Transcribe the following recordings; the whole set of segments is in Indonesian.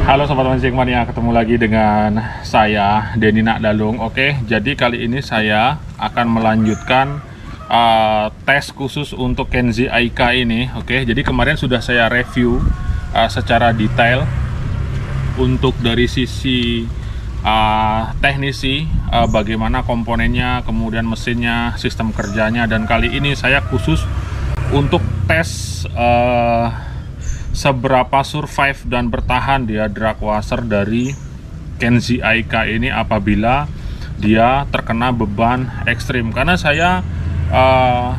Halo Sobat Mancing Mania, ketemu lagi dengan saya Denny Nakdalung. Oke, jadi kali ini saya akan melanjutkan tes khusus untuk Kenzi Aika ini. Oke, jadi kemarin sudah saya review secara detail untuk dari sisi teknisi, bagaimana komponennya, kemudian mesinnya, sistem kerjanya, dan kali ini saya khusus untuk tes seberapa survive dan bertahan dia drag washer dari Kenzi Aika ini apabila dia terkena beban ekstrim. Karena saya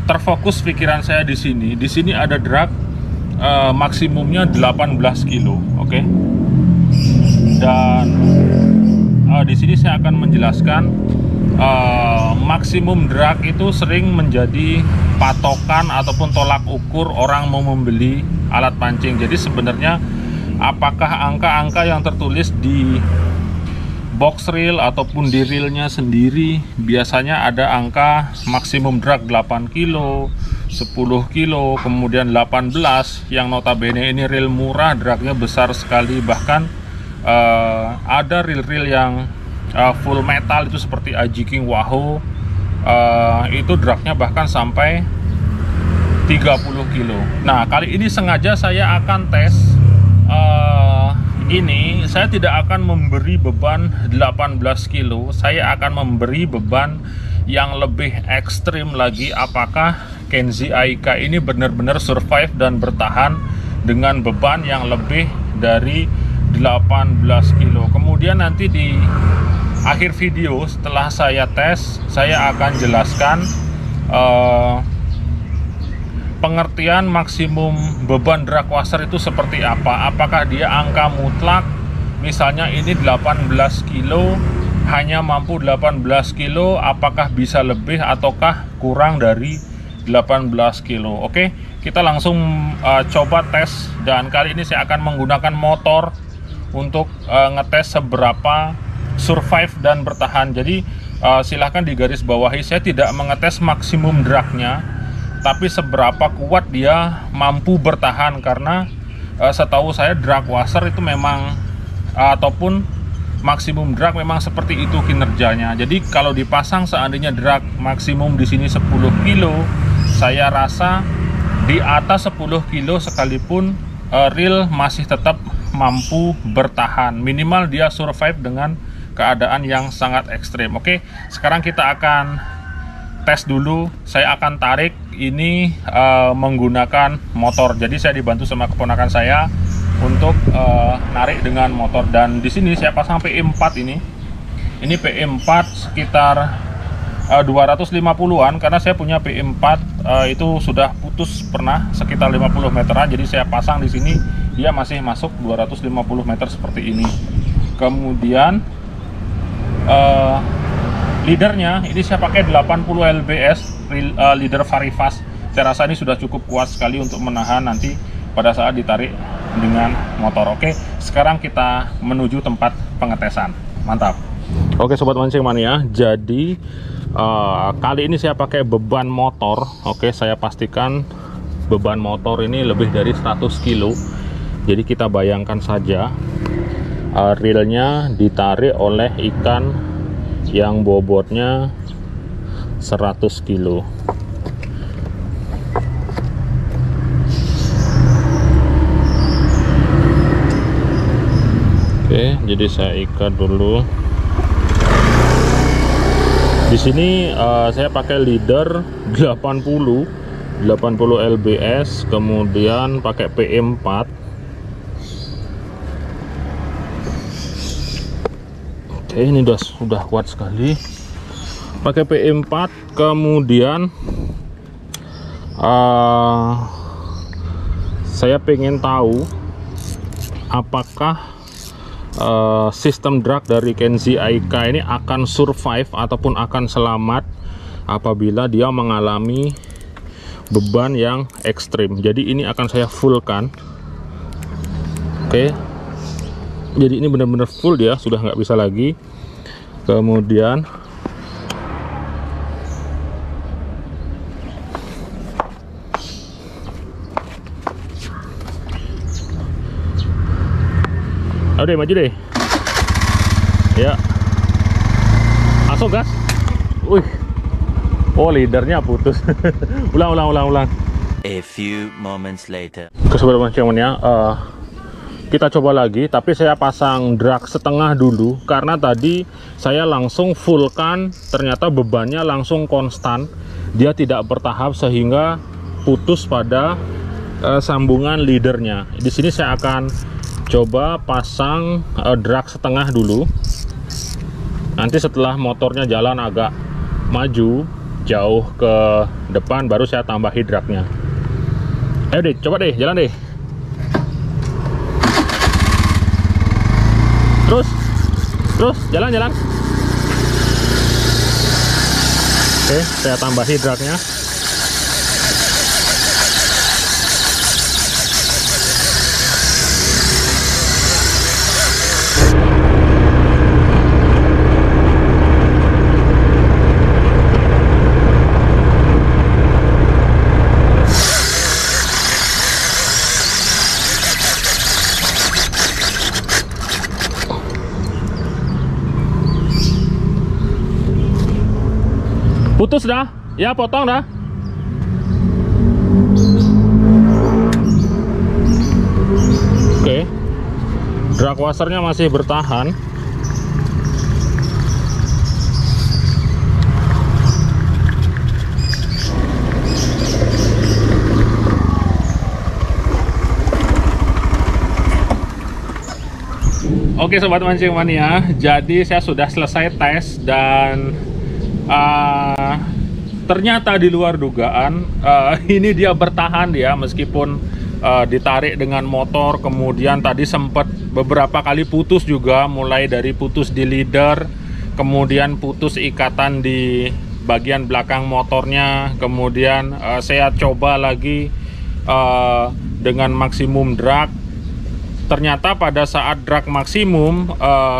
terfokus pikiran saya di sini. Di sini ada drag maksimumnya 18 kilo, oke. Dan di sini saya akan menjelaskan maksimum drag itu sering menjadi patokan ataupun tolak ukur orang mau membeli alat pancing. Jadi sebenarnya apakah angka-angka yang tertulis di box reel ataupun di reelnya sendiri biasanya ada angka maksimum drag 8 kilo, 10 kilo, kemudian 18 yang notabene ini reel murah, dragnya besar sekali. Bahkan ada reel-reel yang full metal itu seperti Aji King Wahoo, itu dragnya bahkan sampai 30 kilo. Nah, kali ini sengaja saya akan tes ini. Saya tidak akan memberi beban 18 kilo. Saya akan memberi beban yang lebih ekstrim lagi. Apakah Kenzi Aika ini benar-benar survive dan bertahan dengan beban yang lebih dari 18 kilo. Kemudian nanti di akhir video setelah saya tes, saya akan jelaskan pengertian maksimum beban drag washer itu seperti apa. Apakah dia angka mutlak, misalnya ini 18 kilo, hanya mampu 18 kilo, apakah bisa lebih ataukah kurang dari 18 kilo. Oke, kita langsung coba tes. Dan kali ini saya akan menggunakan motor untuk ngetes seberapa survive dan bertahan. Jadi silahkan digaris bawahi, saya tidak mengetes maksimum dragnya, tapi seberapa kuat dia mampu bertahan. Karena setahu saya drag washer itu memang ataupun maksimum drag memang seperti itu kinerjanya. Jadi kalau dipasang seandainya drag maksimum di sini 10 kilo, saya rasa di atas 10 kilo sekalipun reel masih tetap mampu bertahan. Minimal dia survive dengan keadaan yang sangat ekstrim. Oke, sekarang kita akan tes dulu. Saya akan tarik ini menggunakan motor. Jadi saya dibantu sama keponakan saya untuk narik dengan motor. Dan di sini saya pasang P4 ini. Ini P4 sekitar 250-an, karena saya punya P4 itu sudah putus pernah sekitar 50 meteran. Jadi saya pasang di sini, dia masih masuk 250 meter seperti ini. Kemudian leadernya ini saya pakai 80 lbs leader Varifast. Saya rasa ini sudah cukup kuat sekali untuk menahan nanti pada saat ditarik dengan motor. Oke, sekarang kita menuju tempat pengetesan. Mantap. Oke Sobat Mancing Mania, jadi kali ini saya pakai beban motor. Oke, saya pastikan beban motor ini lebih dari 100 kilo. Jadi kita bayangkan saja reelnya ditarik oleh ikan yang bobotnya 100 kilo. Oke, jadi saya ikat dulu. Di sini saya pakai leader 80 lbs, kemudian pakai P4. Oke, ini sudah kuat sekali. Pakai P4, kemudian saya pengen tahu apakah sistem drag dari Kenzi Aika ini akan survive ataupun akan selamat apabila dia mengalami beban yang ekstrim. Jadi ini akan saya fullkan. Oke, jadi ini benar-benar full, dia sudah nggak bisa lagi. Kemudian Ayo deh, maju deh. Ya. Masuk gas. Wih. Oh, leadernya putus. ulang. A few moments later. Sobat Mancing Mania, kita coba lagi, tapi saya pasang drag setengah dulu karena tadi saya langsung fullkan, ternyata bebannya langsung konstan, dia tidak bertahap sehingga putus pada sambungan leadernya. Di sini saya akan coba pasang drag setengah dulu. Nanti setelah motornya jalan agak maju jauh ke depan, baru saya tambahi dragnya. Ayo deh, coba deh, jalan deh. Terus, jalan. Oke, saya tambahi dragnya. Putus dah, ya potong dah. Oke, drag washernya masih bertahan. Oke Sobat Mancing Mania, jadi saya sudah selesai tes dan ternyata di luar dugaan ini dia bertahan ya, meskipun ditarik dengan motor, kemudian tadi sempat beberapa kali putus juga, mulai dari putus di leader, kemudian putus ikatan di bagian belakang motornya, kemudian saya coba lagi dengan maksimum drag. Ternyata pada saat drag maksimum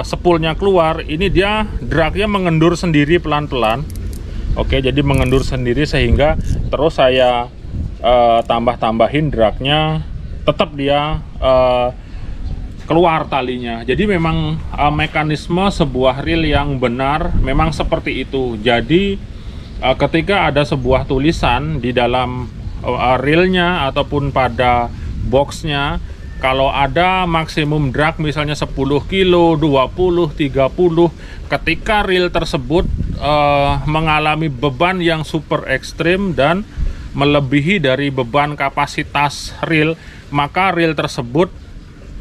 spoolnya keluar, ini dia dragnya mengendur sendiri pelan-pelan. Oke, jadi mengendur sendiri sehingga terus saya tambah-tambahin dragnya, tetap dia keluar talinya. Jadi memang mekanisme sebuah reel yang benar memang seperti itu. Jadi ketika ada sebuah tulisan di dalam reelnya ataupun pada boxnya, kalau ada maksimum drag misalnya 10 kilo, 20, 30, ketika reel tersebut mengalami beban yang super ekstrim dan melebihi dari beban kapasitas reel, maka reel tersebut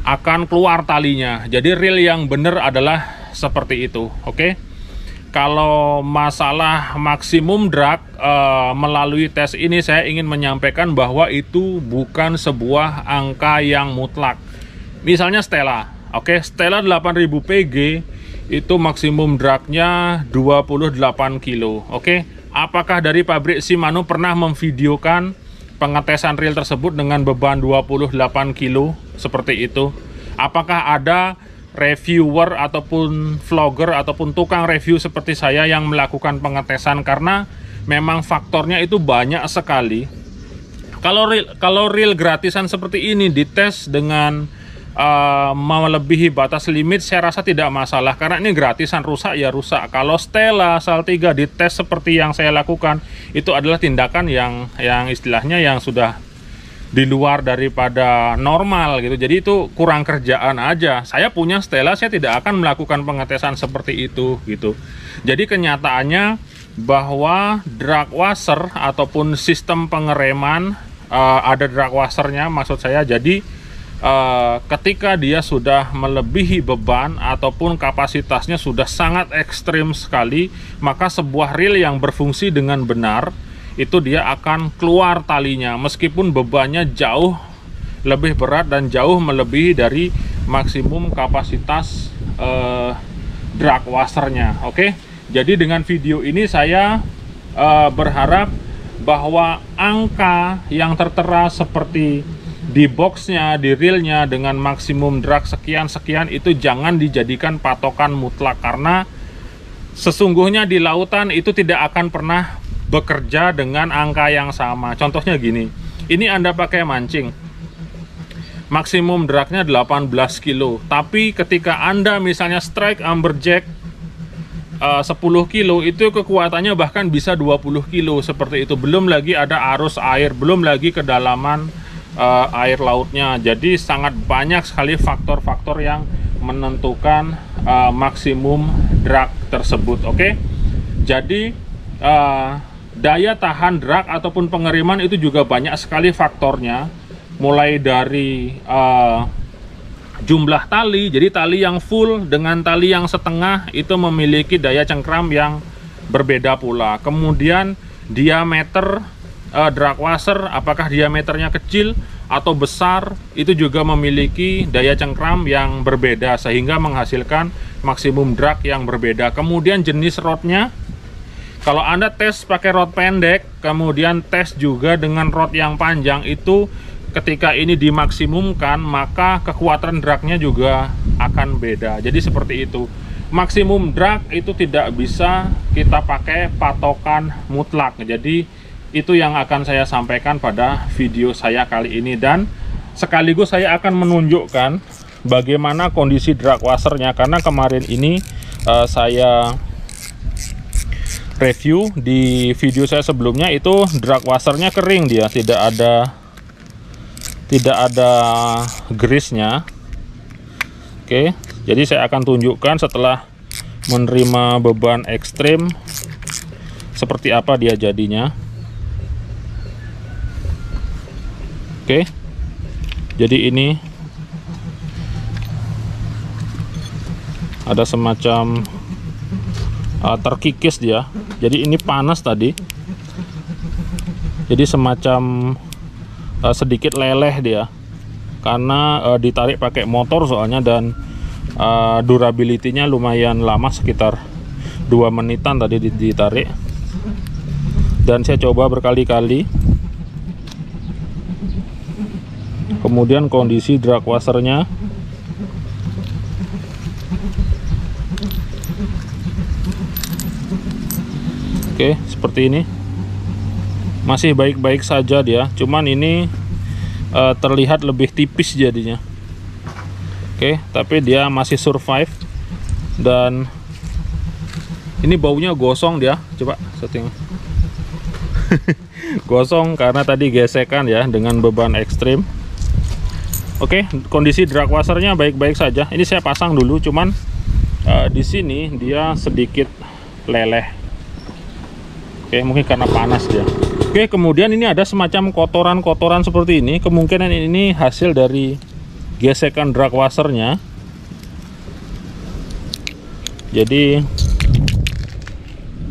akan keluar talinya. Jadi reel yang benar adalah seperti itu, oke? Kalau masalah maksimum drag melalui tes ini, saya ingin menyampaikan bahwa itu bukan sebuah angka yang mutlak. Misalnya Stella, oke, Stella 8000 PG itu maksimum dragnya 28 kilo, oke. Apakah dari pabrik Shimano pernah memvideokan pengetesan reel tersebut dengan beban 28 kilo seperti itu? Apakah ada reviewer ataupun vlogger ataupun tukang review seperti saya yang melakukan pengetesan? Karena memang faktornya itu banyak sekali. Kalau reel gratisan seperti ini dites dengan melebihi batas limit, saya rasa tidak masalah karena ini gratisan, rusak ya rusak. Kalau Stella Saltiga dites seperti yang saya lakukan, itu adalah tindakan yang istilahnya yang sudah di luar daripada normal gitu. Jadi itu kurang kerjaan aja. Saya punya Stella, saya tidak akan melakukan pengetesan seperti itu gitu. Jadi kenyataannya bahwa drag washer ataupun sistem pengereman, ada drag washernya maksud saya. Jadi ketika dia sudah melebihi beban ataupun kapasitasnya sudah sangat ekstrim sekali, maka sebuah reel yang berfungsi dengan benar itu dia akan keluar talinya meskipun bebannya jauh lebih berat dan jauh melebihi dari maksimum kapasitas drag washernya. Oke, jadi dengan video ini saya berharap bahwa angka yang tertera seperti di boxnya, di reelnya dengan maksimum drag sekian-sekian itu jangan dijadikan patokan mutlak, karena sesungguhnya di lautan itu tidak akan pernah bekerja dengan angka yang sama. Contohnya gini, ini Anda pakai mancing maksimum dragnya 18 kilo. Tapi ketika Anda misalnya strike amberjack 10 kilo, itu kekuatannya bahkan bisa 20 kilo seperti itu. Belum lagi ada arus air, belum lagi kedalaman air lautnya. Jadi sangat banyak sekali faktor-faktor yang menentukan maksimum drag tersebut. Oke, jadi daya tahan drag ataupun pengiriman itu juga banyak sekali faktornya, mulai dari jumlah tali. Jadi tali yang full dengan tali yang setengah itu memiliki daya cengkram yang berbeda pula. Kemudian diameter drag washer, apakah diameternya kecil atau besar, itu juga memiliki daya cengkram yang berbeda sehingga menghasilkan maksimum drag yang berbeda. Kemudian jenis rodnya, kalau Anda tes pakai rod pendek, kemudian tes juga dengan rod yang panjang, itu ketika ini dimaksimumkan, maka kekuatan dragnya juga akan beda. Jadi seperti itu. Maksimum drag itu tidak bisa kita pakai patokan mutlak. Jadi itu yang akan saya sampaikan pada video saya kali ini. Dan sekaligus saya akan menunjukkan bagaimana kondisi drag washernya. Karena kemarin ini saya review di video saya sebelumnya, itu drag washernya kering, dia tidak ada grease-nya. Oke, jadi saya akan tunjukkan setelah menerima beban ekstrim seperti apa dia jadinya. Oke, jadi ini ada semacam terkikis dia. Jadi ini panas tadi, jadi semacam sedikit leleh dia karena ditarik pakai motor soalnya, dan durability-nya lumayan lama, sekitar 2 menitan tadi ditarik. Dan saya coba berkali-kali. Kemudian kondisi drag washernya, oke, seperti ini. Masih baik-baik saja dia, cuman ini terlihat lebih tipis jadinya. Oke, tapi dia masih survive. Dan ini baunya gosong dia, coba setting. Gosong karena tadi gesekan ya dengan beban ekstrim. Oke, kondisi drag washernya baik-baik saja. Ini saya pasang dulu, cuman di sini dia sedikit leleh. Oke, mungkin karena panas dia. Oke, kemudian ini ada semacam kotoran-kotoran seperti ini. Kemungkinan ini hasil dari gesekan drag washernya. Jadi,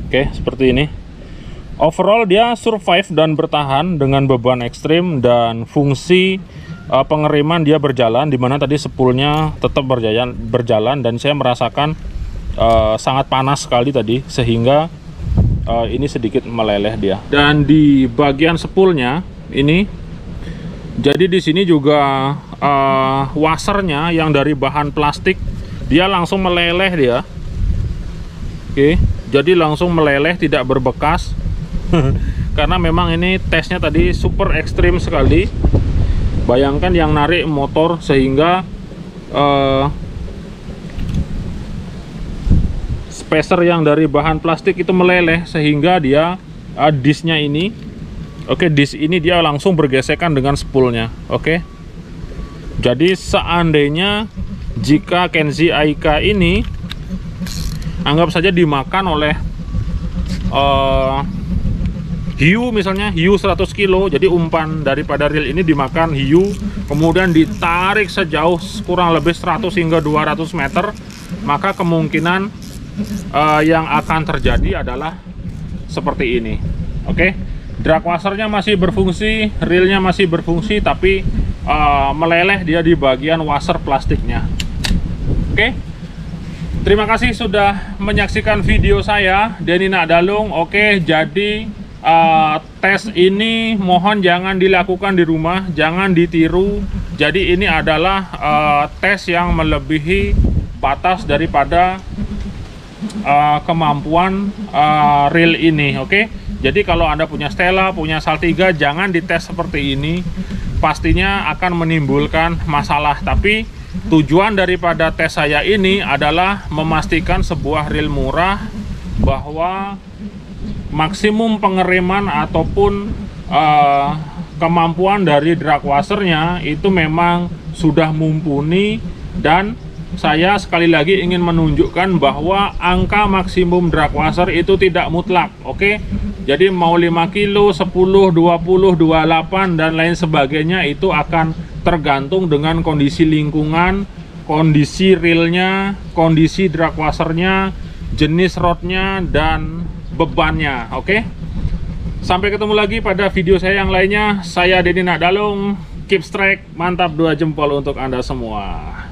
oke, seperti ini. Overall dia survive dan bertahan dengan beban ekstrim, dan fungsi pengeriman dia berjalan, dimana tadi spoolnya tetap berjalan, dan saya merasakan sangat panas sekali tadi, sehingga ini sedikit meleleh dia. Dan di bagian spoolnya ini, jadi di sini juga washernya yang dari bahan plastik, dia langsung meleleh dia. Oke, jadi langsung meleleh, tidak berbekas. Karena memang ini tesnya tadi super ekstrim sekali. Bayangkan yang narik motor, sehingga spacer yang dari bahan plastik itu meleleh, sehingga dia disnya ini, oke, disk ini dia langsung bergesekan dengan spoolnya. Oke, jadi seandainya jika Kenzie Aika ini anggap saja dimakan oleh hiu, misalnya hiu 100 kilo, jadi umpan daripada reel ini dimakan hiu, kemudian ditarik sejauh kurang lebih 100 hingga 200 meter, maka kemungkinan yang akan terjadi adalah seperti ini. Oke, drag washernya masih berfungsi, reelnya masih berfungsi, tapi meleleh dia di bagian washer plastiknya. Oke, terima kasih sudah menyaksikan video saya, Denny Nakdalung. Oke, jadi tes ini mohon jangan dilakukan di rumah, jangan ditiru. Jadi ini adalah tes yang melebihi batas daripada kemampuan reel ini. Oke, jadi kalau Anda punya Stella, punya Saltiga, jangan dites seperti ini. pastinya akan menimbulkan masalah. Tapi tujuan daripada tes saya ini adalah memastikan sebuah reel murah bahwa maksimum pengereman ataupun kemampuan dari drag washernya itu memang sudah mumpuni. Dan saya sekali lagi ingin menunjukkan bahwa angka maksimum drag washer itu tidak mutlak. Oke, jadi mau 5 kilo, 10, 20, 28 dan lain sebagainya itu akan tergantung dengan kondisi lingkungan, kondisi reelnya, kondisi drag washernya, jenis rodnya, dan bebannya. Oke, sampai ketemu lagi pada video saya yang lainnya. Saya Denny Nakdalung, keep strike, mantap 2 jempol untuk Anda semua.